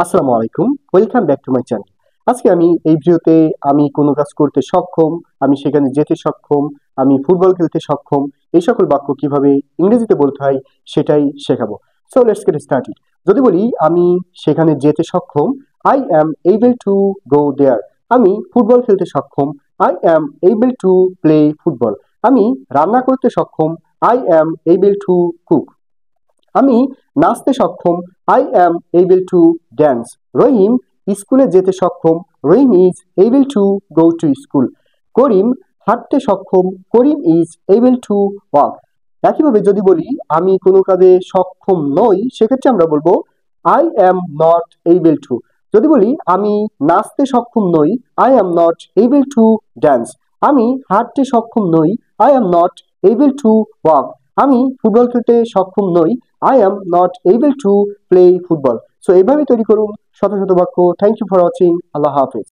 আসসালামু আলাইকুম, welcome back to my channel. আজকে আমি এই ভিডিওতে কোনো কাজ করতে সক্ষম, আমি সেখানে যেতে সক্ষম, আমি ফুটবল খেলতে সক্ষম, এই সকল বাক্য কিভাবে ইংরেজিতে বলতে হয় সেটাই শেখাবো। So let's get started. যদি বলি আমি সেখানে যেতে সক্ষম, I am able to go there. আমি ফুটবল খেলতে সক্ষম, I am able to play football. আমি রান্না করতে সক্ষম, I am able to cook. আমি নাচতে সক্ষম, I am able to dance. Rahim স্কুলে যেতে সক্ষম, Rahim is able to go to school. Karim হাঁটতে সক্ষম, Karim is able to walk. একইভাবে যদি বলি আমি কোনো কাজে সক্ষম নই, সেক্ষেত্রে আমরা বলবো I am not able to. যদি বলি আমি নাচতে সক্ষম নই, I am not able to dance. আমি হাঁটতে সক্ষম নই, I am not able to walk. আমি ফুটবল খেলতে সক্ষম নই, I am not able to play football. So এইভাবে তৈরি করুন শত শত বাক্য। Thank you for watching. আল্লাহ হাফেজ।